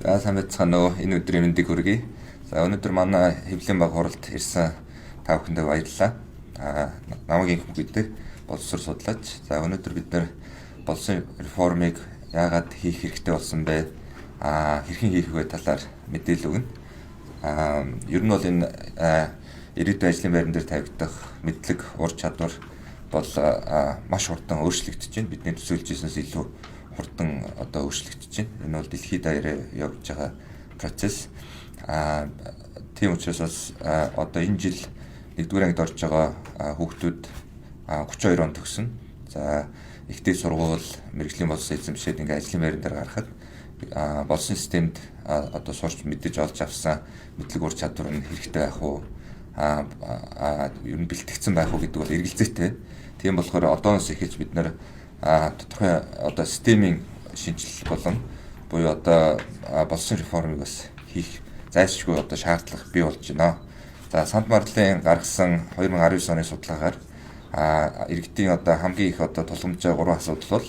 За сайн байцгаана уу. Энэ өдрийн мэндийг хүргэе. За өнөөдөр манай хэвлэлийн баг хуралд ирсэн та бүхэндээ баярлалаа. Намайг инх гэдэг боловсрол судлаач. За өнөөдөр бид нэр болсон реформыг яагаад хийх хэрэгтэй болсон бэ? Хэрхэн хийх вэ талаар мэдээлэл өгнө. Ер нь бол энэ ирээдүйн ажлын байран дээр тавигдах мэдлэг, ур чадвар бол маш хурдан өөрчлөгдөж байна. Бидний төсөөлж ирсэнээс илүү хурдан өөрчлөгдөж байна. Энэ бол дэлхийд даяараа явж байгаа процесс. Тийм учраас бас энэ жил 1-р ангид орж байгаа хүүхдүүд 32 он төгсөн. За ихтэй сургууль, мэрэгжлийн боловсон эзэмшээд ингээ ажлын байран дээр гарахад болсон системд сурч мэдэж олж авсан мэдлэг ур чадвар нь хэрэгтэй байх уу? Ер нь бэлтгэгдсэн байх уу гэдэг бол эргэлзээтэй. Тийм болохоор одооноос эхэлж бид нэр тодорхой системийн шинжилэл болон буюу болсон реформыг бас хийх зайлшгүй шаардлага бий болж байна. За Санд Марлын гаргасан 2019 оны судалгаагаар иргэдийн хамгийн их тулгамжтай 3 асуудал бол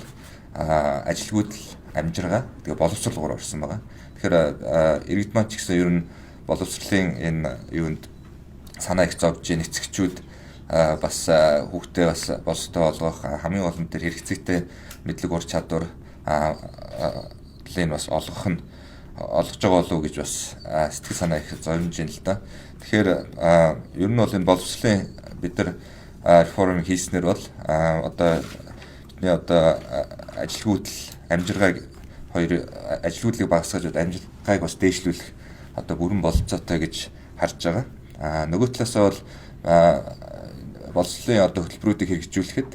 ажилгүйдэл, амжиргаа, тэгээ боловсрол орсон байгаа. Тэгэхээр иргэд маань ч гэсэн ер нь боловсролын энэ юунд санаа их зовж эцэгчүүд бас хүүхдээ бас болстой болгох хамгийн гол нь тэр хэрэгцээтэй мэдлэг ур чадвар лэн бас олгож байгаа болов уу гэж бас сэтгэл санаа их зовж байна л да. Тэгэхээр ер нь бол энэ боловсролын бид нар реформ хийснээр бол бидний ажилгүйдэл, амжиргааг ажилгүйдлийг багасгаж амжиргааг бас дээшлүүлэх бүрэн бололцоотой гэж харж байгаа. Нөгөө талаасаа бол боловсролын хөтөлбөрүүдийг хэрэгжүүлэхэд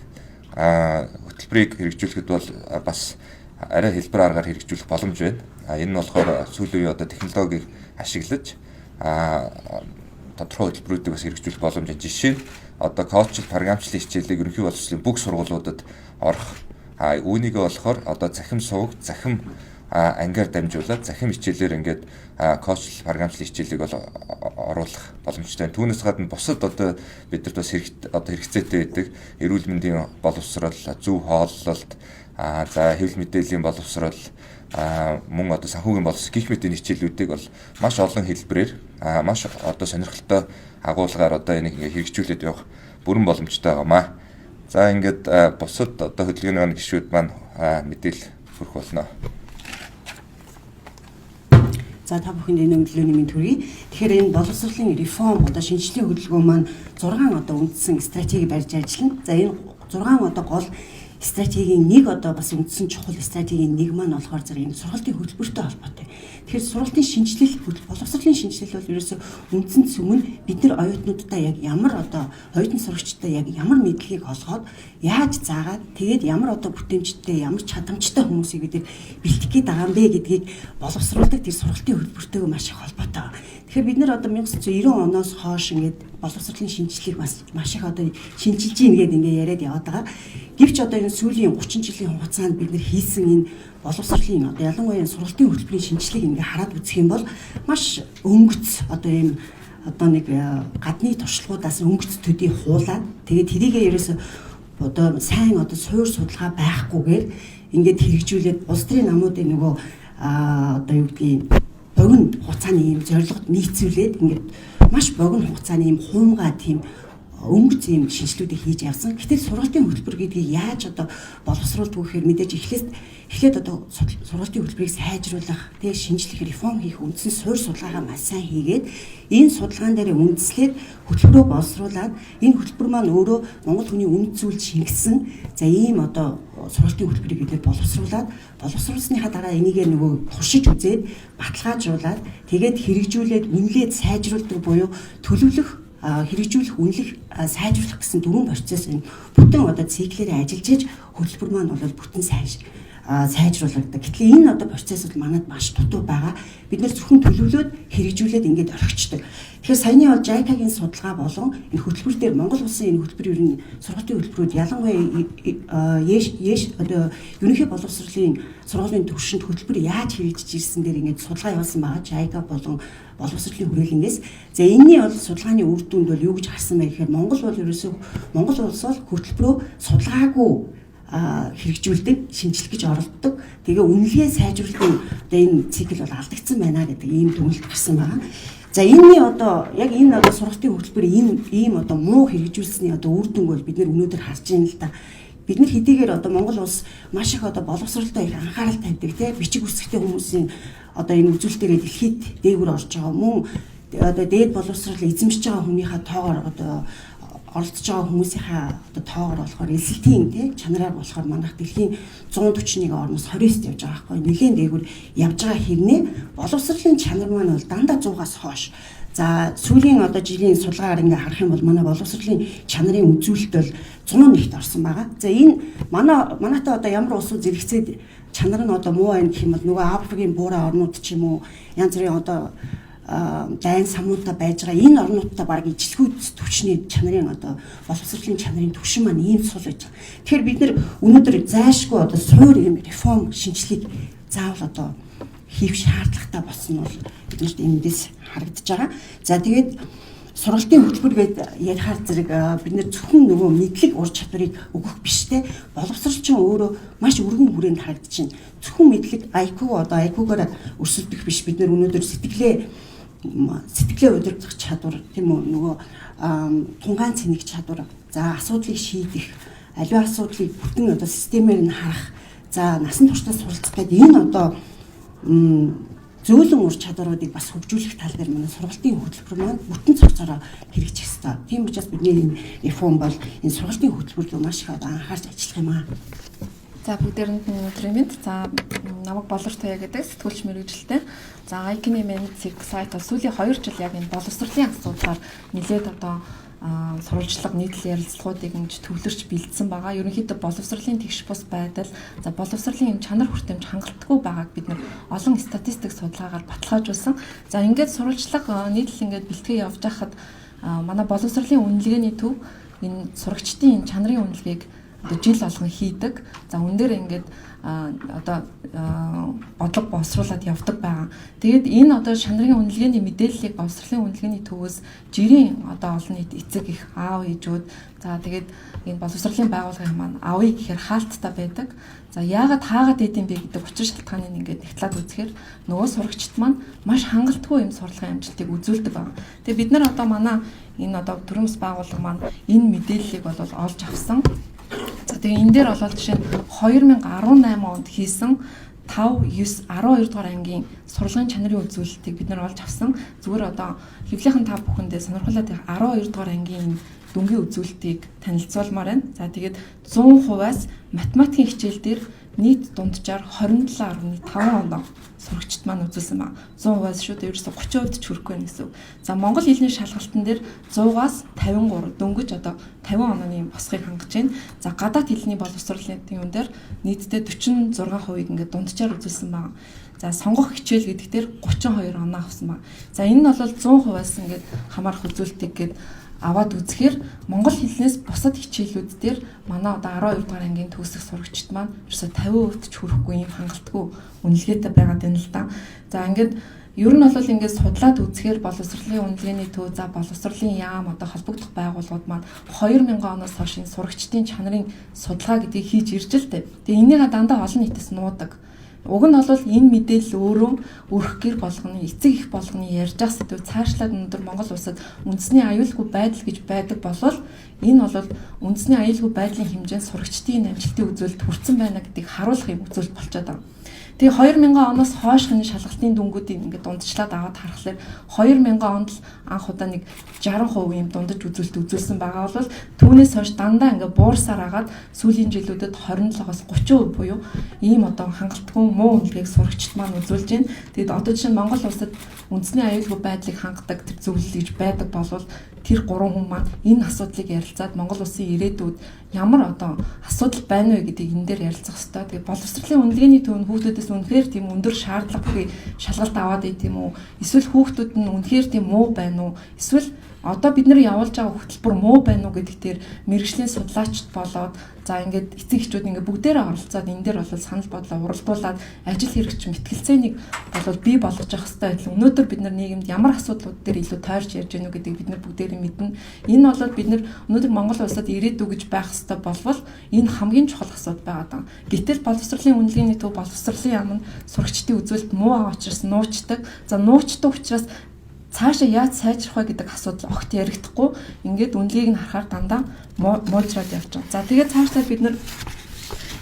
хөтөлбөрийг хэрэгжүүлэхэд бол бас арай хэлбэр аргаар хэрэгжүүлэх боломж байна. Энэ нь болохоор сүүлийн үеийн технологиг ашиглаж тодорхой хөтөлбөрүүдийг бас хэрэгжүүлэх боломж байна. Жишээ нь коучлал, програмчлалын хичээлийг ерөнхий боловсролын бүх сургуулиудад орох. Үүнийгээ болохоор захим суваг, захим ангиар дамжуулаад захим хичээлээр ингээд коучлал, програмчлалын хичээлийг бол оруулах боломжтой. Түүнээс гадна бусад бидэрт бас хэрэгцээтэй байдаг эрүүл мэндийн боловсрол, зөв хооллолт, за хэвлэл мэдээллийн боловсрол, мөн санхүүгийн боловсрол гэх мэт энэ хичээлүүдийг бол маш олон хэлбэрээр маш сонирхолтой агуулгаар энийг хэрэгжүүлээд явах бүрэн боломжтой байгаамаа. За ингээд бусад хөдөлгөөний гишүүд маань мэдээлэл хүргэх болно. За та бүхэнд энэ өглөөний мэнд хүргэе. Тэгэхээр энэ боловсролын реформ шинжилгээ хөдөлгөөн маань 6 үндсэн стратеги барьж ажиллана. За энэ 6 гол стратегийн нэг бас үндсэн чухал стратегийн нэг маань болохоор зэрэг энэ сургалтын хөтөлбөртэй холбоотой. Тэгэхээр сургалтын шинжилэл, боловсролын шинжилэл бол ерөөсөө үндсэн цөм нь бид нар оюутнуудаа яг ямар оюутан сурагчдаа яг ямар мэдлэгийг олгоод яаж заагаад тэгээд ямар бүтээмжтэй, ямар чадамжтай хүмүүсийг бид бэлтгэх гээд байгаа юм бэ гэдгийг боловсруулдаг тэр сургалтын хөтөлбөртэйгээ маш их холбоотой. Тэгэхээр бид нар 1990 оноос хойш ингээд боловсролын шинжилгээг маш их шинжилж ийн гэдэг яриад яваад байгаа. Гэвч энэ сүүлийн 30 жилийн хугацаанд бид нар хийсэн энэ боловсролын ялангуяа сургалтын хөтөлбөрийн шинжилгээг хараад үзэх юм бол маш өнгөц нэг гадны туршлагуудаас өнгөц төдий хуулаад тэгээд тэрийгээ ерөөсө сайн суур судалгаа байхгүйгээр ингээд хэрэгжүүлээд улс төрийн намуудын нөгөө юу гэдгийг богино хугацааны ийм зорилгод нийцүүлээд ингээд маш богино хугацааны ийм хуумгаа тийм өнгөц ийм шинжилгүүдийг хийж явсан. Гэтэл сургалтын хөтөлбөр гэдгийг яаж боловсруулдаг гэхээр мэдээж эхлээд сургалтын хөтөлбөрийг сайжруулах, тэгээд шинжлэх, реформ хийх үндсэн суурь судалгаагаа маш сайн хийгээд энэ судалгаан дээр үндэслээд хөтөлбөрөө боловсруулад энэ хөтөлбөр маань өөрөө Монгол хүний үнэт зүйл шингэсэн. За ийм сургалтын хөтөлбөрийг бид боловсруулсныхаа дараа энийгээ нөгөө туршиж үзээд баталгаажуулаад тэгээд хэрэгжүүлээд үнэлээд сайжруулдаг буюу төлөвлөх хэрэгжүүлэх, үнэлэх, сайжруулах гэсэн дөрвөн процесс энэ бүтэн циклээр ажиллаж иж хөтөлбөр маань бол бүтэн сайжруулагддаг. Гэтэл энэ процесс бол манайд маш дутуу байгаа. Бид нэр зөвхөн төлөвлөөд хэрэгжүүлээд ингээд орхичдаг. Тэгэхээр саяны бол JICA-гийн судалгаа болон энэ хөтөлбөр дээр Монгол улсын энэ хөтөлбөр ер нь сургалтын хөтөлбөрүүд ялангуяа ерөнхий боловсролын сургуулийн төвшөнд хөтөлбөр яаж хэрэгжиж ирсэн дээр ингээд судалгаа явуулсан байгаа. JICA болон боловсролын хүрээлэнгээс. За энэний бол судалгааны үр дүнд бол юу гэж харсан бэ гэхээр Монгол улс бол хөтөлбөрөө судалгаагүй хэрэгжүүлдэг, шинжлэх гэж оролддог. Тэгээ үнэлгээ сайжруулалтын одоо энэ цикл бол алдагдсан байна гэдэг ийм дүгнэлт гарсан байна. За энэний одоо яг энэ одоо сургалтын хөтөлбөр ийм одоо муу хэрэгжүүлсэний одоо үр дүнг бол бид нэр өнөөдөр харж байна л да. Бид нар хэдийгээр одоо Монгол улс маш их одоо боловсролтой их анхаарал тавьдаг тий бичиг үсгтэй хүмүүсийн одоо энэ үзүүлэлтээр дэлхийд дээгүүр орж байгаа мөн одоо дээд боловсрол эзэмшиж байгаа хүнийхээ тоогоор одоо оролцож байгаа хүмүүсийнхээ одоо тоогоор болохоор эсэлтийн тий чанараар болохоор манайх дэлхийн 141 орноос 29-т явж байгаа байхгүй нэгэн дээгүүр явж байгаа хэрнээ боловсролын чанар маань бол дандаа 100-аас хойш. За сүүлийн одоо жилийн судалгаагаар ингээ харах юм бол манай боловсролын чанарын үзүүлэлт бол 101-т орсон байгаа. За энэ манайтай одоо ямар улсууд зэрэгцээд чанар нь одоо муу байна гэх юм бол нөгөө Африкийн буурай орнууд ч юм уу янз бүрийн одоо дайн самуунтай байж байгаа энэ орнуудтай баг ижлэгүүд төвчний чанарын одоо боловсролын чанарын түвшин маань ийм сул байж байгаа. Тэгэхээр бид нар өнөөдөр зайлшгүй одоо суур юм реформ шинжилгээг заавал одоо хийх шаардлагатай болсон нь бол биднэрт эндээс харагдаж байгаа. За тэгээд сургалтын хөтөлбөр гээд ярихаар зэрэг бид нэр зөвхөн нөгөө мэдлэг ур чадварыг өгөх биш те боловсрол чинь өөрөө маш өргөн хүрээнд харагдаж байна. Зөвхөн мэдлэг IQ одоо IQ-гаар өрсөлдөх биш бид нар өнөөдөр сэтгэлээ удирдах чадвар тийм үү нөгөө тунгаан цэник чадвар за асуудлыг шийдэх аливаа асуудлыг бүтэн одоо системээр нь харах за насан туршдаа суралцах гэдэг энэ одоо зөөлөн ур чадваруудыг бас хөгжүүлэх тал дээр манай сургалтын хөтөлбөр маань бүтэн цогцороо хэрэгжих ёстой. Тийм учраас бидний энэ реформ бол энэ сургалтын хөтөлбөрлөө маш их анхаарч ажиллах юм аа. За бүгдээрэнд нь өдрийн мэнд. За намайг Болор Туяа гэдэг сэтгүүлч мэргэжилтэй. За ICANN Men's сайт бол сүүлийн 2 жил яг энэ боловсролын асуудлаар нэлээд одоо сурвалжлага нийтлэл ярилцлагуудыг ингэж төвлөрч бэлдсэн байгаа. Ерөнхийдөө боловсролын тэгш бус байдал, за боловсролын чанар хүртээмж хангалтгүй байгааг бид нар олон статистик судалгаагаар баталгаажуулсан. За ингээд сурвалжлага нийтлэл ингээд бэлтгээ явж байхад манай боловсролын үнэлгээний төв энэ сурагчдын чанарын үнэлгээг одоо жил болгон хийдэг. За үүн дээр ингээд одоо бодлого боловсруулад явдаг байгаа. Тэгээд энэ одоо чанарын үнэлгээний мэдээллийг боловсролын үнэлгээний төвөөс жирийн одоо олон нийт эцэг их аав ээжүүд за тэгээд энэ боловсролын байгууллагын маань авъя гэхээр хаалттай байдаг. За яагаад хаагаад идэм бэ гэдэг учир шалтгааныг ингээд нэгтлээд үзэхээр нөгөө сурагчид маань маш хангалтгүй юм сурлагын амжилтыг үзүүлдэг байна. Тэгээд бид нар одоо манай энэ одоо төрөмс байгууллага маань энэ мэдээллийг бол олж авсан. За тэгээ энэ дээр бол жишээ нь 2018 онд хийсэн 5, 9, 12 дугаар ангийн сурлагын чанарын үзүүлэлтийг бид нар олж авсан. Зүгээр одоо хэвлийнхэн та бүхэндээ сонирхолтой 12 дугаар ангийн дүнгийн үзүүлэлтийг танилцуулмаар байна. За тэгээд 100%-аас математикийн хичээл дээр нийт дунджаар 27.5 оноо сурагчид маань үзүүлсэн ба 100%-аас шууд ерөөсө 30% ч хүрэхгүй гэсэн. За Монгол хэлний шалгалтын дээр 100-аас 53 дөнгөж одоо 50 онооны босхийг хангаж байна. За гадаад хэлний боловсролын юм дээр нийтдээ 46% ингээд дунджаар үзүүлсэн ба. За сонгох хичээл гэдэг дээр 32 оноо авсан ба. За энэ нь бол 100%-аас ингээд хамаарах үзүүлэлтийг гээд аваад үзэхээр монгол хэлнээс бусад хичээлүүд дээр манай одоо 12 дугаар ангийн төгсөх сурагчид маань ерөөсө 50% ч хүрэхгүй юм хангалтгүй үнэлгээтэй байгаад байна л да. За ингээд ер нь бол ингээд судлаад үзэхээр боловсролын үнэлгээний төв за боловсролын яам одоо холбогдох байгууллагууд маань 2000 оноос хойш сурагчдын чанарын судалгаа гэдгийг хийж ирж л дээ. Тэгээ энийг дандаа олон нийтэс нуудаг. Уг нь бол энэ мэдээлэл өөрөө өрх гэр болгоны эцэг их болгоны ярьж байгаа сэдв цаашлаад өнөөдөр Монгол улсад үндэсний аюулгүй байдал гэж байдаг болол энэ бол үндэсний аюулгүй байдлын хэмжээнд сурагчдын амжилтын үзүүлэлт хүрсэн байна гэдгийг харуулах юм үзүүлэлт болчиход байна. Тэгээ 2000 оноос хойшхны шалгалтын дүнгуудыг ингээд дундчлаад аваад харахаар 2000 онд л анх удаа нэг 60% юм дундаж үзүүлэлт үзүүлсэн байгаа бол түүнээс хойш дандаа ингээд буурсаар агаад сүүлийн жилүүдэд 27-оос 30% буюу ийм одоо хангалтгүй муу үнэлгээг сурагчид маань үзүүлж байна. Тэгэд одоо жишээ нь Монгол улсад үндэсний аюулгүй байдлыг хангадаг тэр зөвлөл гэж байдаг болвол тэр гурван хүн маань энэ асуудлыг ярилцаад Монгол улсын ирээдүйд ямар одоо асуудал байна вэ гэдгийг энэ дээр ярилцах хэрэгтэй. Тэгээ боловсролын үнэлгээний төв нь хүүхдүүдээс үнэхээр тийм өндөр шаардлагагүй шалгалт аваад ий тийм үү? Эсвэл хүүхдүүд нь үнэхээр тийм муу байна уу? Эсвэл одоо бид нар явуулж байгаа хөтөлбөр муу байна уу гэдэг дээр мэрэгжлийн судлаачд болоод за ингээд эцэг эхчүүд ингээд бүгдээрээ оролцоод энэ дээр бол санал бодлоо уралдуулад ажил хэрэгч мэтгэлцээнийг бол бий болгож явах хэрэгтэй адил өнөөдөр бид нар нийгэмд ямар асуудлууд дээр илүү тойрч ярьж гэнэ үү гэдэг бид нар бүгдээрээ мэднэ. Энэ бол бид нар өнөөдөр Монгол улсад ирээдүй гэж байх хэрэгтэй болвол энэ хамгийн чухал асуудал байгаа даа. Гэтэл боловсролын үнэлгээний төв боловсролын яам нь сурагчдын үзүүлэлт муу байгаа учраас нуучдаг. За нуучдаг учраас цаашаа яаж сайжрах вэ гэдэг асуудал огт яригдахгүй. Ингээд үнэлгээг нь харахаар дандаа муужраад явж байгаа. За тэгээд цаашлаад бид нар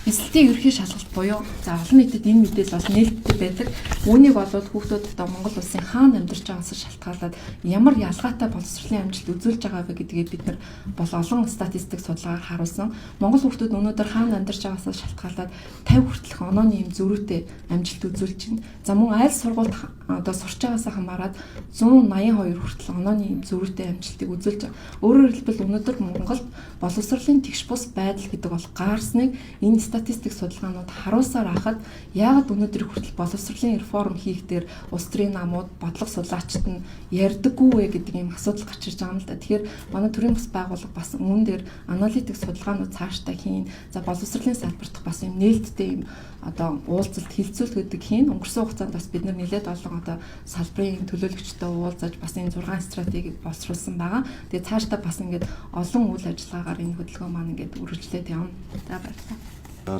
эсэлтийн ерөнхий шалгалт буюу за олон нийтэд энэ мэдээлэл бол нээлттэй байдаг. Үүнийг болоод хүүхдүүд одоо Монгол улсын хаана амьдарч байгаас шалтгаалаад ямар ялгаатай боловсролын амжилт үзүүлж байгаа вэ гэдгийг бид нар бол олон статистик судалгаагаар харуулсан. Монгол хүүхдүүд өнөөдөр хаана амьдарч байгаас шалтгаалаад 50 хүртэлх онооны юм зөрүүтэй амжилт үзүүлж байна. За мөн айл сургуульд одоо сурч байгаас хамаарат 182 хүртэл онооны юм зөрүүтэй амжилтыг үзүүлж байгаа. Өөрөөр хэлбэл өнөөдөр Монголд боловсролын тэгш бус байдал гэдэг бол гаарсныг энэ статистик судалгаанууд харуулсаар хахад яагаад өнөөдөр хүртэл боловсролын реформ хийх дээр улс төрийн намууд бодлого судлаачид нь ярьдаггүй вэ гэдэг ийм асуудал гарч ирж байгаа юм л да. Тэгэхээр манай төрийн бас байгууллага бас үүн дээр аналитик судалгаанууд цаашдаа хийн. За боловсролын салбарт бас ийм нээлттэй ийм одоо уулзалт хилцүүлэг гэдэг хийн. Өнгөрсөн хугацаанд бас бид нар нэлээд олон одоо салбарын төлөөлөгчтэй уулзаж бас энэ 6 стратегийг боловсруулсан байгаа. Тэгээ цаашдаа бас ингээд олон үйл ажиллагаагаар энэ хөдөлгөөн маань ингээд үргэлжлээд явна. За баярлалаа.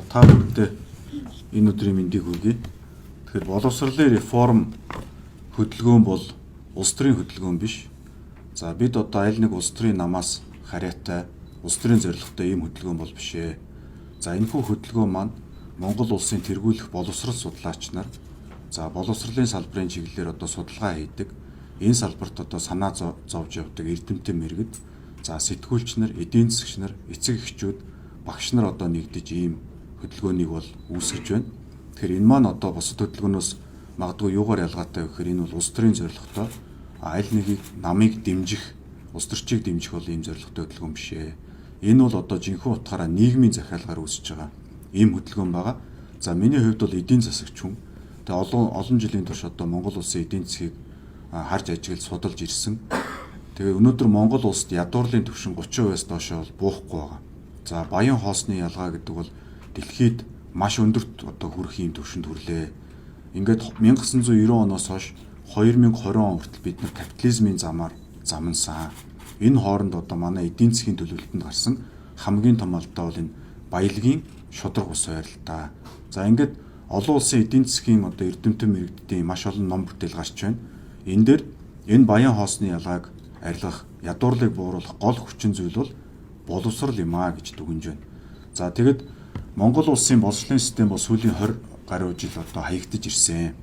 Та бүхэндээ энэ өдрийн мэндийг хүргэе. Тэгэхээр боловсролын реформ хөдөлгөөн бол улс төрийн хөдөлгөөн биш. За бид одоо аль нэг улс төрийн намаас харьяатай улс төрийн зорилготой ийм хөдөлгөөн бол биш ээ. За энэхүү хөдөлгөөн маань Монгол улсын тэргүүлэх боловсрол судлаач нар за боловсролын салбарын чиглэлээр одоо судалгаа хийдэг. Энэ салбарт одоо санаа зовж явдаг эрдэмтэн мэргэд за сэтгүүлч нар, эдийн засагч нар, эцэг эхчүүд, багш нар одоо нэгдэж ийм хөдөлгөөнийг бол үүсгэж байна. Тэгэхээр энэ маань одоо бусад хөдөлгөөнөөс магадгүй юугаар ялгаатай вэ гэхээр энэ бол улс төрийн зорилготой аль нэгийг намыг дэмжих, улс төрчийг дэмжих бол ийм зорилготой хөдөлгөөн биш ээ. Энэ бол одоо жинхэнэ утгаараа нийгмийн захиалгаар үүсэж байгаа ийм хөдөлгөөн байгаа. За миний хувьд бол эдийн засагч хүн. Тэгээ олон жилийн турш одоо Монгол улсын эдийн засгийг харж ажиглаж судалж ирсэн. Тэгээ өнөөдөр Монгол улсад ядуурлын түвшин 30%-аас доошоо буухгүй байгаа. За баян хоосны ялгаа гэдэг бол дэлхийд маш өндөрт одоо хүрэх ийм түвшинд хүрлээ. Ингээд 1990 оноос хойш 2020 он хүртэл бид нар капитализмын замаар замнасан. Энэ хооронд одоо манай эдийн засгийн төлөвлөлтөнд гарсан хамгийн том алдаа бол энэ баялагын шудраг ус байралтай. За ингээд олон улсын эдийн засгийн одоо эрдэмтэн мэргэдийн маш олон ном бүтээл гарч байна. Энэ дээр энэ баян хоосны ялгааг арилгах, ядуурлыг бууруулах гол хүчин зүйл бол боловсрол юм аа гэж дүгнэж байна. За тэгэд Монгол улсын боловсролын систем бол сүүлийн 20 гаруй жил одоо хаягдж ирсэн.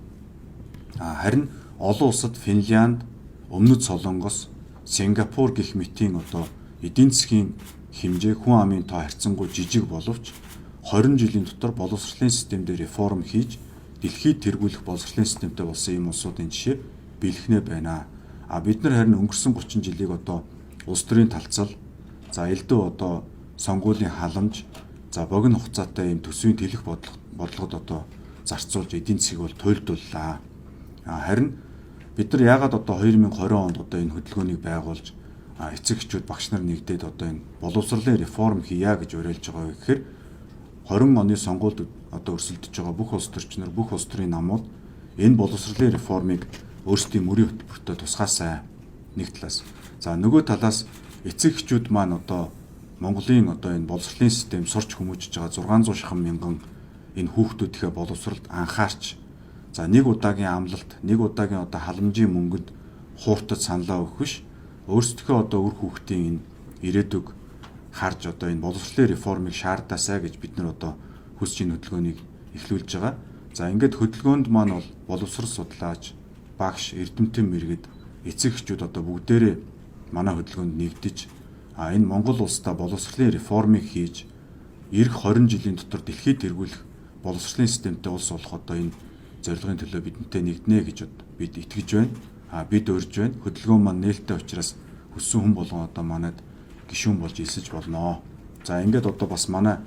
Харин олон улсад Финлянд, Өмнөд Солонгос, Сингапур гэх мэтийн одоо эдийн засгийн хэмжээ хүн амын тоо харьцангуй жижиг боловч 20 жилийн дотор боловсролын системд реформ хийж дэлхийд тэргүүлэх боловсролын системтэй болсон ийм улсуудын жишээ бэлхнэ байна. Бид нар харин өнгөрсөн 30 жилийг одоо улс төрийн талцал, за элдв одоо сонгуулийн халамж, за богино хугацаатай ийм төсвийн тэлэх бодлогод одоо зарцуулж эдийн засгийг бол туйлдууллаа. Харин бид нар яагаад одоо 2020 онд одоо энэ хөдөлгөөнийг байгуулж эцэг эхчүүд багш нар нэгдээд одоо энэ боловсролын реформ хийя гэж уриалж байгаа вэ гэхээр 20 оны сонгуульд одоо өрсөлдөж байгаа бүх улс төрчнөр, бүх улс төрийн намууд энэ боловсролын реформыг өөрсдийн мөрийн хөтөлбөртөө тусгаасай нэг талаас. За нөгөө талаас эцэг эхчүүд маань одоо Монголын одоо энэ боловсролын систем сурч хүмүүжиж байгаа 600 шахан мянган энэ хүүхдүүдийнхээ боловсролд анхаарч за нэг удаагийн амлалт, нэг удаагийн одоо халамжийн мөнгөд хууртад саналаа өгөх биш. Өөрсдөө одоо үр хүүхдийн энэ ирээдүг харж одоо энэ боловсролын реформыг шаардасаа гэж бид нар одоо хүсч энэ хөдөлгөөнийг эхлүүлж байгаа. За ингээд хөдөлгөөнд маань бол боловсрол судлаач, багш, эрдэмтэн мэргэд, эцэг эхчүүд одоо бүгдээрээ манай хөдөлгөөнд нэгдэж энэ Монгол улсдаа боловсролын реформыг хийж эх 20 жилийн дотор дэлхийд тэргүүлэх боловсролын системтэй улс болох одоо энэ зорилгын төлөө бидэнтэй нэгднэ гэж бид итгэж байна. Бид урьж байна. Хөдөлгөөн маань нээлттэй учраас хүссэн хүн болгон одоо манайд гишүүн болж элсэж болно. За ингээд одоо бас манай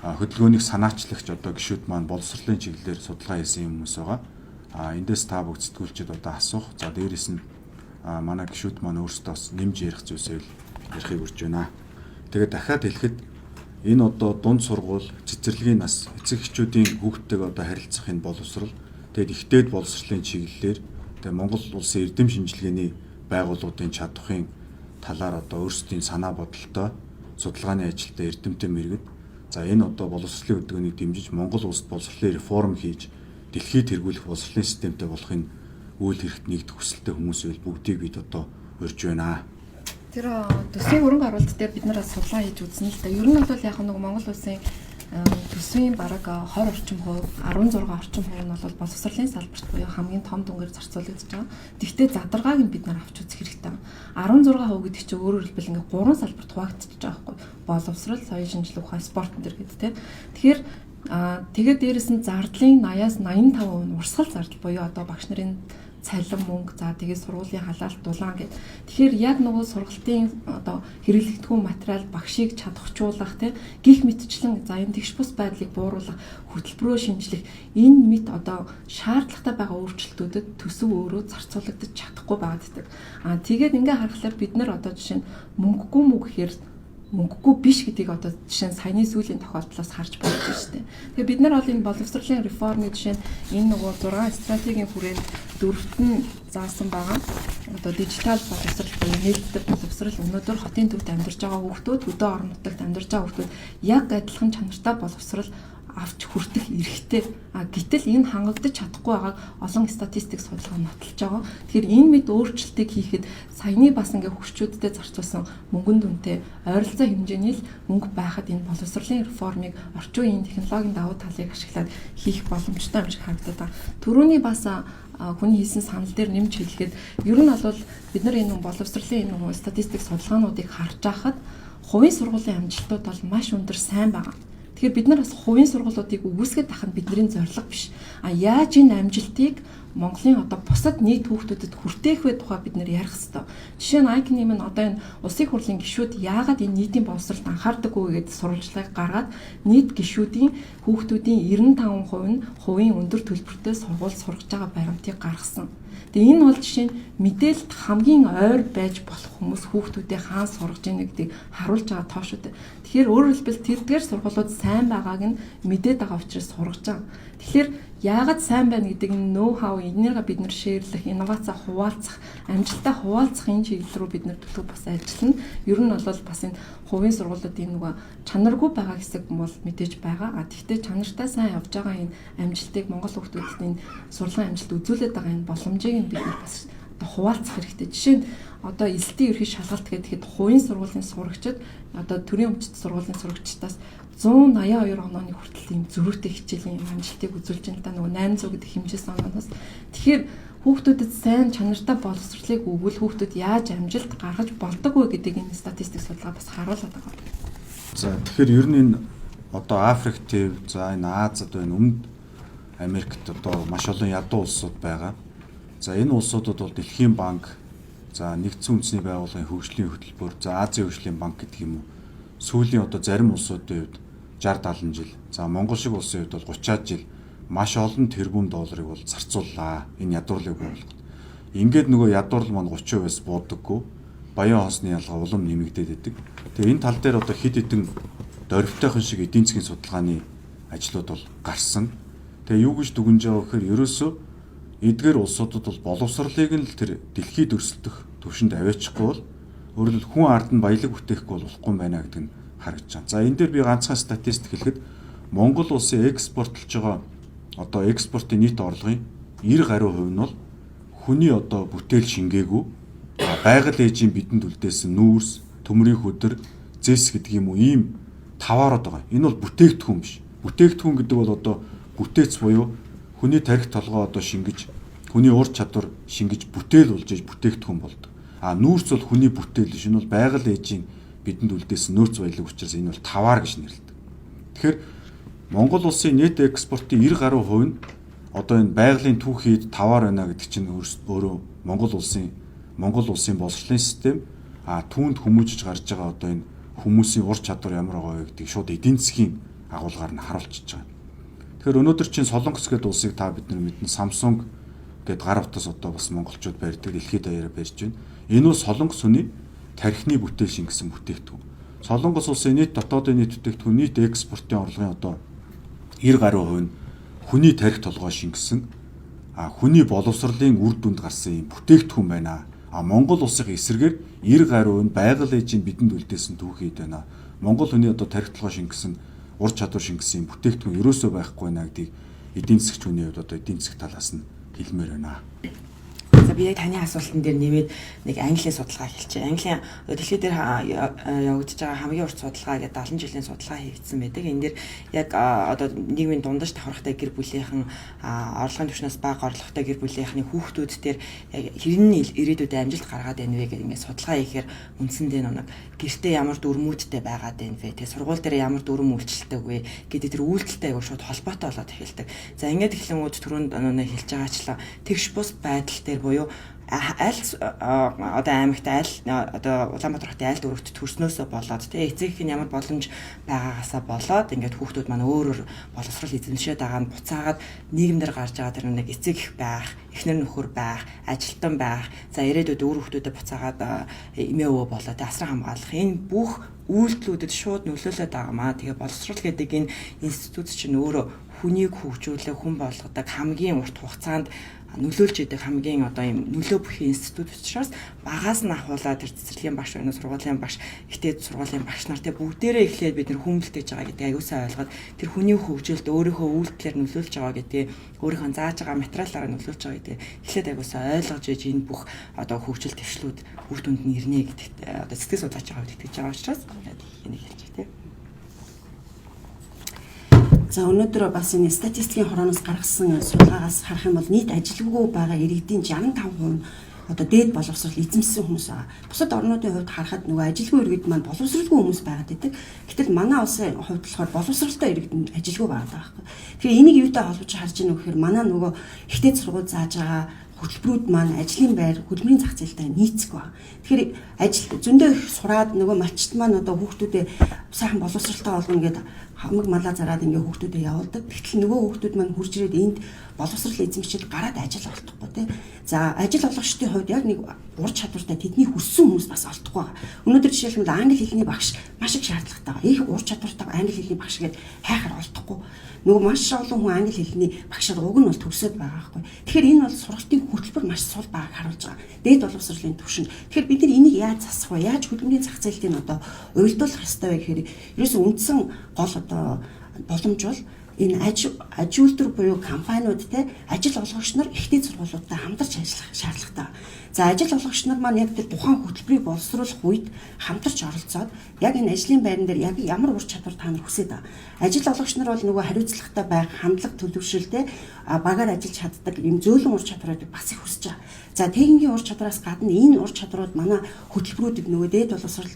хөдөлгөөнийг санаачлагч одоо гишүүд маань боловсролын чиглэлээр судалгаа хийсэн хүмүүс байгаа. Эндээс та бүгд сэтгүүлчид одоо асуух. За дээрээс нь манай гишүүд маань өөрсдөө бас нэмж ярих зүйлсээ ярихыг урьж байна. Тэгээд дахиад хэлэхэд энэ одоо дунд сургууль, цэцэрлэгийн нас, эцэг эхчүүдийн хүүхдтэйг одоо харилцах энэ боловсрол, тэгээд ихтэйд боловсролын чиглэлээр тэгээд Монгол улсын эрдэм шинжилгээний байгууллагуудын чадхын талаар одоо өөрсдийн санаа бодолтой судалгааны ажилдаа эрдэмтэн мэрэгд за энэ одоо боловсролын хөдөлгөөнийг дэмжиж Монгол улсад боловсролын реформ хийж дэлхийд тэргүүлэх боловсролын системтэй болохын үйл хэрэгт нэгдэх хүсэлтэй хүмүүс байл бүгдийг бид одоо урьж байна. Тэр төсвийн хөрөнгө оруулалт дээр бид нар судалгаа хийж үзсэн л да. Ер нь бол яг нэг Монгол улсын төсвийн бараг 20 орчим хувь, 16 орчим хувь нь бол боловсролын салбарт буюу хамгийн том дүнгээр зарцуулагдаж байгаа. Тэгвэл задаргааг нь бид нар авч үзэх хэрэгтэй. 16% гэдэг чинь өөрөөр хэлбэл ингээ 3 салбарт хуваагдчихж байгаа байхгүй. Боловсрол, соёл шинжилгээ, ухаан, спорт энэ гэдэг тийм. Тэгэхээр тэгээд дээрэс нь зардлын 80-аас 85% нь урсгал зардал буюу одоо багш нарын цалин мөнгө за тэгээд сургуулийн халаалт дулаан гэд. Тэгэхээр яг нөгөө сургалтын одоо хэрэглэгдэхүүн материал багшийг чадахжуулах тийм гих мэтчлэн за энэ тэгш бус байдлыг бууруулах хөтөлбөрөө шинжлэх энэ мэт одоо шаардлагатай байгаа өөрчлөлтүүдэд төсөв өөрөө зарцуулагдаж чадахгүй байдаг. Тэгээд ингээ харахаар бид нар одоо жишээ нь мөнгөгүй мүү гэхээр мөнгөгүй биш гэдгийг одоо жишээ нь саяны сүүлийн тохиолдлоос харж болж байна шүү дээ. Тэгээ бид нар бол энэ боловсролын реформын жишээ нь энэ нөгөө 6 стратегийн хүрээнд дөрөвт нь заасан байгаа. Одоо дижитал боловсрол буюу нийтлэг боловсрол өнөөдөр хотын төвд амьдарч байгаа хүүхдүүд, хөдөө орон нутагт амьдарч байгаа хүүхдүүд яг адилхан чанартай боловсрол авч хүртэх эрхтэй. Гэтэл энэ хангагдаж чадахгүй байгааг олон статистик судалгаа нотолж байгаа. Тэгэхээр энэ мэд өөрчлөлтийг хийхэд саяны бас ингээ хөгжчүүдтэй зарцуулсан мөнгөн дүнтэй ойролцоо хэмжээний л мөнгө байхад энэ боловсролын реформыг орчин үеийн технологийн давуу талыг ашиглаад хийх боломжтой юм шиг харагдаад байна. Төрөний бас хүний хийсэн санал дээр нэмж хэлэхэд ер нь бол бид нар энэ боловсролын энэ статистик судалгаануудыг харж байхад хувийн сургуулийн амжилтууд бол маш өндөр сайн байгаа. Тэгэхээр бид нар бас хувийн сургуулиудыг үгүйсгээд тахад бидний зорилго биш. Яаж энэ амжилтыг Монголын одоо бусад нийт хүүхдүүдэд хүртээх вэ тухай бид нэр ярих хэрэгтэй. Жишээ нь ICANN нь одоо энэ улсын хурлын гишүүд яагаад энэ нийтийн боловсролд анхаардаггүй гэдэг сурвалжлагыг гаргаад нийт гишүүдийн хүүхдүүдийн 95% нь хувийн өндөр төлбөртэй сургууль сургаж байгаа баримтыг гаргасан. Тэгээ энэ бол жишээ нь мэдээлэлд хамгийн ойр байж болох хүмүүс хүүхдүүдээ хаан сургаж ийнэ гэдгийг харуулж байгаа тоо шүү дээ. Тэгэхээр өөрөөр хэлбэл тэрдгээр сургуулиуд сайн байгааг нь мэдээд байгаа учраас сургаж байгаа. Тэгэхээр яагаад сайн байна гэдэг нь ноу хау энийгээ бид нэр шеэрлэх, инновац хуваалцах, амжилтаа хуваалцах энэ чиглэл рүү бид нэр төлөв бас ажиллана. Ер нь бол бас энэ хувийн сургуулиудын нөгөө чанаргүй байгаа хэсэг бол мэдээж байгаа. Тэгвэл чанартай сайн явж байгаа энэ амжилтыг Монгол хүүхдүүдэд энэ сургуулийн амжилт үзүүлээд байгаа энэ боломжийг нь бид нэр бас одоо хуваалцах хэрэгтэй. Жишээ нь одоо эсэлтийн ерхий шалгалт гэхэд хувийн сургуулийн сурагчид одоо төрийн өмчт сургуулийн сурагчдаас 182 онооны хүртэл ийм зөрүүтэй хичээлийн амжилтыг үзүүлж байна. Та нөгөө 800 гэдэг хэмжээс онооноос. Тэгэхээр хүүхдүүдэд сайн чанартай боловсролыг өгвөл хүүхдүүд яаж амжилт гаргаж болдог вэ гэдэг энэ статистик судалгаа бас харуулдаг байна. За тэгэхээр ер нь энэ одоо Африк төв, за энэ Азад байна, Өмнөд Америкт одоо маш олон ядуу улсууд байгаа. За энэ улсуудад бол Дэлхийн банк, за Нэгдсэн үндэсний байгууллагын хөгжлийн хөтөлбөр, за Азийн хөгжлийн банк гэдэг юм уу. Сүүлийн одоо зарим улсуудын хувьд 60-70 жил, за Монгол шиг улсын хувьд бол 30-аад жил маш олон тэрбум долларыг бол зарцууллаа энэ ядуурлыг буулгахад. Ингээд нөгөө ядуурл маань 30%-аас буудаггүй, баян хоосны ялгаа улам нэмэгдээд байдаг. Тэгээ энэ тал дээр одоо хэд хэдэн дөрвтойхон шиг эдийн засгийн судалгааны ажлууд бол гарсан. Тэгээ юу гэж дүгнэж байгаа гэхээр ерөөсөө эдгээр улсуудад бол боловсролыг нь л тэр дэлхийд өрсөлдөх төвшөнд аваачихгүй бол өөрөлд хүн ард нь баялаг бүтээхгүй болохгүй байна гэдэг нь харагдаж байна. За энэ дээр би ганцхан статистик хэлэхэд Монгол улсын экспортлж байгаа одоо экспортын нийт орлогын 90 гаруй хувь нь бол хүний одоо бүтээл шингээгүй байгаль ээжийн бидэнд үлдээсэн нүүрс, төмрийн хөдөр, зэс гэдэг юм уу ийм таваарууд байгаа. Энэ бол бүтээгдэхүүн биш. Бүтээгдэхүүн гэдэг бол одоо бүтээц буюу хүний тарих толгой одоо шингэж, хүний ур чадвар шингэж бүтээл болж иж бүтээгдэхүүн болдог. Нүүрс бол хүний бүтээл биш. Энэ бол байгаль ээжийн бидэнд үлдээсэн нөөц баялаг учраас энэ бол таваар гэж нэрлэдэг. Тэгэхээр Монгол улсын нийт экспортын 90 гаруй хувь нь одоо энэ байгалийн түүхийд таваар байна гэдэг чинь өөрөө Монгол улсын боловсролын систем түүнд хүмүүжиж гарч байгаа одоо энэ хүмүүсийн ур чадвар ямар байгаа вэ гэдгийг шууд эдийн засгийн агуулгаар нь харуулчихж байгаа. Тэгэхээр өнөөдөр чинь Солонгос гэдэг улсыг та бид нар мэднэ. Samsung гэд гар утас одоо бас монголчууд барьдаг дэлхийд даяараа барьж байна. Энэ бол Солонгос хүний тархины бүтээл шингэсэн бүтээгдэхүүн. Солонгос улсын нийт дотоодын нийт бүтээгдэхүүн нийт экспортын орлогын одоо 90% нь хүний тархи толгой шингэсэн хүний боловсролын үр дүнд гарсан юм бүтээгдэхүүн байна. Монгол улсын эсрэгээр 90% нь байгаль ээжийн бидэнд үлдээсэн түүхийд байна. Монгол хүний одоо тархи толгой шингэсэн ур чадвар шингэсэн юм бүтээгдэхүүн ерөөсөө байхгүй байна гэдгийг эдийн засгч хүний хувьд одоо эдийн засаг талаас нь хэлмээр байна. За би яг таны асуултан дээр нэмээд нэг Английн судалгаа хэлчихье. Английн дэлхий дээр явагдаж байгаа хамгийн урт судалгаа гэдэг 70 жилийн судалгаа хийгдсэн байдаг. Энэ дээр яг одоо нийгмийн дундаж давхархтай гэр бүлийнхэн орлогын түвшнээс бага орлоготой гэр бүлийнхний хүүхдүүд дээр хэрхэн ирээдүйд амжилт гаргаад байна вэ гэдэг ингээд судалгаа хийхээр үндсэндээ нэг гэртээ ямар дүрмүүдтэй байгаад байна вэ? Тэгээ сургууль дээр ямар дүрм үйлчлэлтэй вэ гэдэг тэр үйлдэлтэй аягүй шууд холбоотой болоод эхэлдэг. За ингээд эхлэнгүүд түрүүнд хэлж байгаачлаа тэгш бус байдал дээр буюу аль одоо аймагт аль одоо Улаанбаатар хотын аль дөрөвт төрснөөсөө болоод тэгээ эцэг их нь ямар боломж байгаагаасаа болоод ингээд хүүхдүүд маань өөрөөр боловсрол эзэмшээд байгаа нь буцаагаад нийгэмдэр гарч байгаа тэр нэг эцэг их байх, эхнэр нөхөр байх, ажилтан байх, за ирээдүйд өөр хүүхдүүдэд буцаагаад эмээ өвөө болоод асран хамгаалах энэ бүх үйлдэлүүдэд шууд нөлөөлөд байгаамаа. Тэгээ боловсрол гэдэг энэ институт чинь өөрөө хүнийг хөгжүүлэх, хүн болгодог хамгийн урт хугацаанд нөлөөлж идэг хамгийн одоо юм нөлөө бүхий институт учраас багаас нь ахуулаад тэр цэцэрлэгийн багш байна уу, сургуулийн багш, ихтэй сургуулийн багш нартай бүгдээрээ эхлээд бид нэр хүмүүлдэж байгаа гэдэг аюулсаа ойлгоод тэр хүний хөгжилд өөрийнхөө үйлдэлээр нөлөөлж байгаа гэдэг, өөрийнхөө зааж байгаа материалаараа нөлөөлж байгаа гэдэг эхлээд аюулсаа ойлгож иж энэ бүх одоо хөгжил твшлүүд үр дүнд нь ирнэ гэдэгт одоо сэтгэл судлаач байгаа үед итгэж байгаа учраас энийг хэлж байна. За өнөөдөр бас энэ статистикийн хорооноос гаргасан судалгаагаас харах юм бол нийт ажилгүй байгаа иргэдийн 65% нь одоо дээд боловсрол эзэмссэн хүмүүс байгаа. Бусад орнуудын хувьд харахад нөгөө ажилгүй иргэд маань боловсралгүй хүмүүс байгаад байдаг. Гэтэл манай улсын хувьд болохоор боловсралтай иргэд нь ажилгүй байгаа байхгүй. Тэгэхээр энийг юутай холбож харж байгаа нөхөр манай нөгөө ихтэй сургууль зааж байгаа хөтөлбөрүүд маань ажлын байр, хөдөлмөрийн зах зээлтэй нийцэх байна. Тэгэхээр ажил зөндөө их сураад нөгөө малчт маань одоо хүүхдүүдээ сайхан боловсралтай болгоно гэдэг хамаг малаа зараад ингээ хүүхдүүдэд явуулдаг. Тэгтэл нөгөө хүүхдүүд маань хурж ирээд энд боловсрал эзэмшил гараад ажил олдохгүй тий. За ажил олгогчдын хувьд яг нэг ур чадвартай тэдний хүссэн хүмүүс бас олдохгүй байгаа. Өнөөдөр жишээлбэл англи хэлний багш маш их шаардлагатай байгаа. Их ур чадвартай англи хэлний багш гээд хайхаар олдохгүй. Нөгөө маш олон хүн англи хэлний багшаар уг нь бол төгсөөд байгаа байхгүй. Тэгэхээр энэ бол сургалтын хөтөлбөр маш сул байгааг харуулж байгаа. Дээд боловсролын түвшинд. Тэгэхээр бид нар энийг яаж засах вэ? Яаж хөдөлмөрийн зах зээлтийг одоо уялдуулах хэрэгтэй вэ гэхээр ерөөсөө үндсэн гол одоо боломж бол энэ аж үйлдвэр буюу компаниуд те ажил олгогч нар ихтэй сургуулиудтай хамтарч ажиллах шаардлагатай. За ажил олгогч нар маань яг тэр тухайн хөтөлбөрийг боловсруулах үед хамтарч оролцоод яг энэ ажлын байран дээр яг ямар ур чадвар та нар хүсэж байгаа. Ажил олгогч нар бол нөгөө хариуцлагатай байх, хандлага төлөвшөлтэй багаар ажиллаж чаддаг юм зөөлөн ур чадварыг бас их хүсэж байгаа. За техникийн ур чадвараас гадна энэ ур чадварууд манай хөтөлбөрүүдэд нөгөө дээд боловсрол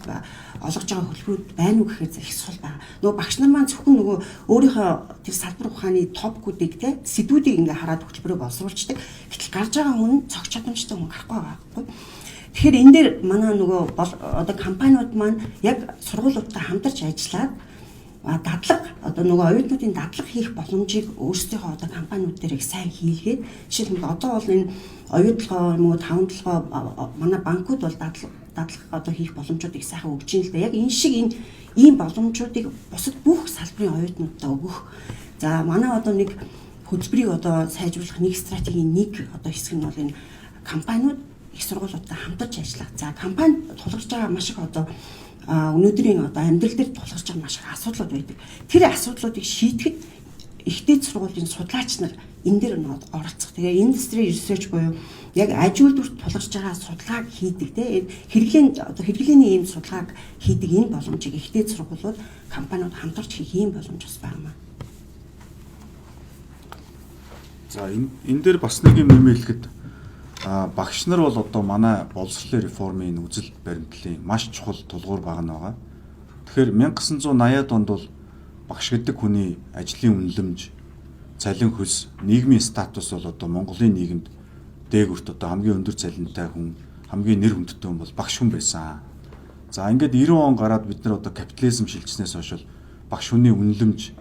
олгож байгаа хөтөлбөрүүд байна уу гэхээр их сул байна. Нөгөө багш нар маань зөвхөн нөгөө өөрийнхөө тэр салбар ухааны топгуудыг те сэдвүүдийг ингээ хараад хөтөлбөрөө боловсруулждаг. Гэтэл гарч байгаа хүн цогц чадамжтай хүн гарахгүй байгаа байхгүй. Тэгэхээр энэ дээр манай нөгөө одоо компаниуд маань яг сургуулиудтай хамтарч ажиллаад дадлага одоо нөгөө оюутнуудын дадлага хийх боломжийг өөрсдийнхөө одоо компаниуд дээр их сайн хийлгээд жишээлбэл одоо бол энэ оюутлогоо нөгөө таван толгой манай банкуд бол дадлага одоо хийх боломжуудыг сайхан өгч ийн л да. Яг энэ шиг ийм боломжуудыг бусад бүх салбарын оюутнуудад өгөх. За манай одоо нэг хөтөлбөрийг одоо сайжруулах нэг стратегийн нэг одоо хэсэг нь бол энэ компаниуд их сургуулиудтай хамтарч ажиллах. За компани тулгарч байгаа маш их одоо өнөөдрийн одоо амьдрал дээр тулгарч байгаа маш их асуудлууд байдаг. Тэр асуудлуудыг шийдэхэд ихтэй сургуулийн судлаач нар энэ дээр оролцох. Тэгээ industry research буюу яг аж үйлдвэрт тулгарч байгаа судалгааг хийдэг тийм хэрэглээний ийм судалгааг хийдэг энэ боломжийг ихтэй сургуулиуд компаниуд хамтарч хийх ийм боломж бас байна. За энэ дээр бас нэг юм нэмэлэхэд багш нар бол одоо манай боловсролын реформын үзэл баримтлалын маш чухал тулгуур байгаа. Тэгэхээр 1980-ад онд бол багш гэдэг хүний ажлын үнэлэмж, цалин хөлс, нийгмийн статус бол одоо Монголын нийгэмд дээгүрт одоо хамгийн өндөр цалинтай хүн, хамгийн нэр хүндтэй хүн бол багш хүн байсан. За ингээд 90 он гараад бид нар одоо капитализм шилжснээс хойш багш хүний үнэлэмж,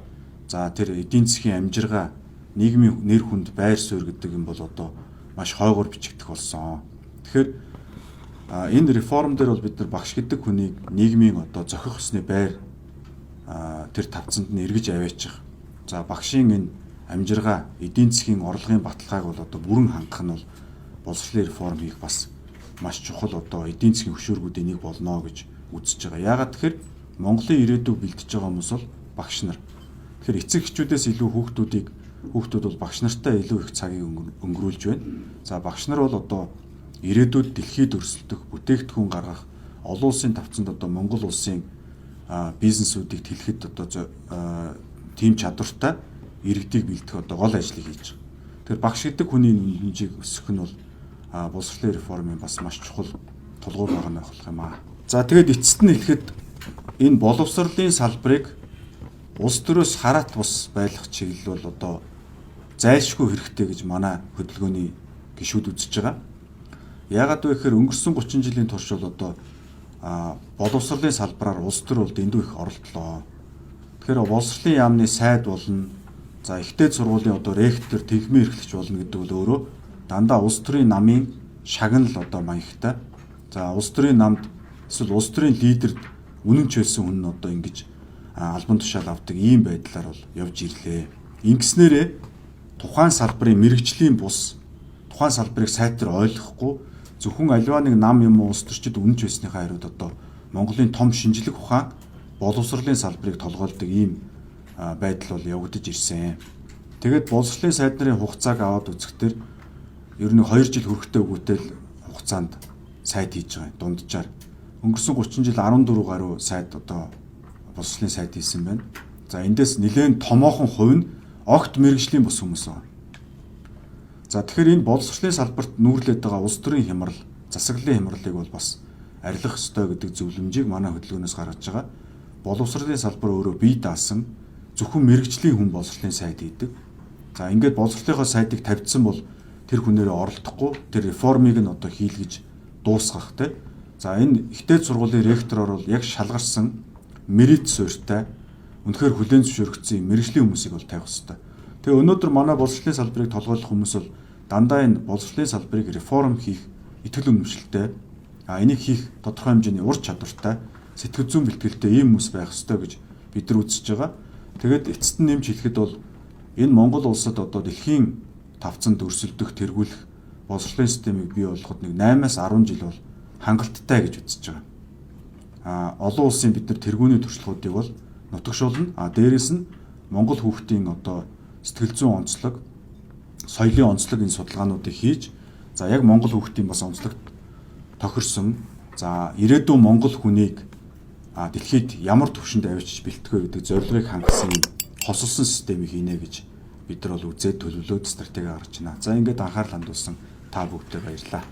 за тэр эдийн засгийн амжиргаа, нийгмийн нэр хүнд, байр суурь гэдэг юм бол одоо маш хойгоор бичигдэх болсон. Тэгэхээр энэ реформ дээр бол бид нар багш гэдэг хүнийг нийгмийн одоо зохих ёсны байр тэр тавцанд нь эргэж аваачих. За багшийн энэ амжиргаа, эдийн засгийн орлогын баталгааг бол одоо бүрэн хангах нь бол боловсролын реформ хийх бас маш чухал одоо эдийн засгийн хөшөөргүүдийн нэг болно гэж үзэж байгаа. Яагаад тэгэхээр Монголын ирээдүйг бэлдэж байгаа хүмүүс бол багш нар. Тэгэхээр эцэг эхчүүдээс илүү хүүхдүүд бол багш нартай илүү их цагийг өнгөрүүлж байна. За багш нар бол одоо ирээдүйд дэлхийд өрсөлдөх, бүтээгдэхүүн гаргах, олон улсын тавцанд одоо Монгол улсын бизнесүүдийг тэлэхэд одоо тийм чадвартай иргэдийг бэлдэх одоо гол ажлыг хийж байгаа. Тэгэхээр багш гэдэг хүний хэмжээг өсгөх нь бол боловсролын реформын бас маш чухал тулгуур байгаа байх юм аа. За тэгээд эцэст нь хэлэхэд энэ боловсролын салбарыг улс төрөөс хараат бус байлгах чиглэл бол одоо зайлшгүй хэрэгтэй гэж манай хөдөлгөөний гишүүд үзэж байгаа. Яагаад вэ гэхээр өнгөрсөн 30 жилийн турш бол одоо боловсролын салбараар улс төр бол дэндүү их оролдлоо. Тэгэхээр боловсролын яамны сайд болно. За ихтэй сургуулийн одоо ректор, тэнхимийн эрхлэгч болно гэдэг бол өөрөө дандаа улс төрийн намын шагнал одоо маягтай. За улс төрийн намд эсвэл улс төрийн лидерд үнэн чөлсөн хүн нь одоо ингэж албан тушаал авдаг ийм байдлаар бол явж ирлээ. Ингэснээрээ тухайн салбарын мэрэгжлийн бус тухайн салбарыг сайтар ойлгохгүй зөвхөн аливаа нэг нам юм уу улс төрчид үнэнч байсныхаа хариуд одоо Монголын том шинжлэх ухаан боловсролын салбарыг толгойлдог ийм байдал бол явагдаж ирсэн. Тэгээд боловсролын сайд нарын хугацааг аваад үзэхдээ ер нь 2 жил хүрэхтэй өгөөтэй хугацаанд сайд хийж байгаа дунджаар. Өнгөрсөн 30 жил 14 гаруй сайд одоо боловсролын сайд хийсэн байна. За эндээс нэлээд томоохон хувь нь огт мэрэгжлийн бус хүмүүс байна. За тэгэхээр энэ боловсролын салбарт нүүрлээд байгаа улс төрийн хямрал, засаглалын хямралыг бол бас арилгах ёстой гэдэг зөвлөмжийг манай хөдөлгөөнөөс гаргаж байгаа. Боловсролын салбар өөрөө бие даасан зөвхөн мэрэгжлийн хүн боловсролын сайд хийдэг. За ингээд боловсролынхоо сайдыг тавьдсан бол тэр хүнээрээ оролдохгүй тэр реформыг нь одоо хийлгэж дуусгах те. За энэ ихтэй сургуулийн ректороор бол яг шалгарсан мерит суурьтай үнэхээр хүлээн зөвшөөрөгдсөн мэрэгжлийн хүмүүсийг бол тавих ёстой. Тэгээ өнөөдөр манай боловсролын салбарыг толгойлох хүмүүс бол дандаа энэ боловсролын салбарыг реформ хийх итгэл үнэмшилтэй энийг хийх тодорхой хэмжээний ур чадвартай сэтгэл зүйн бэлтгэлтэй ийм хүмүүс байх ёстой гэж бид нар үзэж байгаа. Тэгээд эцэст нь нэмж хэлэхэд бол энэ Монгол улсад одоо дэлхийн тавцанд өрсөлдөх, тэргүүлэх боловсролын системийг бий болгоход нэг 8-аас 10 жил бол хангалттай гэж үзэж байгаа. Олон улсын бид нар тэргүүний туршлагуудыг бол нутагшуулна. Дээрээс нь Монгол хүүхдийн одоо сэтгэл зүйн онцлог, соёлын онцлог энэ судалгаануудыг хийж, за яг Монгол хүүхдийн бас онцлогт тохирсон, за ирээдүйн Монгол хүнийг дэлхийд ямар түвшинд авчиж бэлтгэх гэдэг зорилгыг хангасан хосолсон системийг хийнэ гэж бид нар бол үзээд төлөвлөөд стратеги гаргаж байна. За ингээд анхаарал хандуулсан та бүгдээ баярлалаа.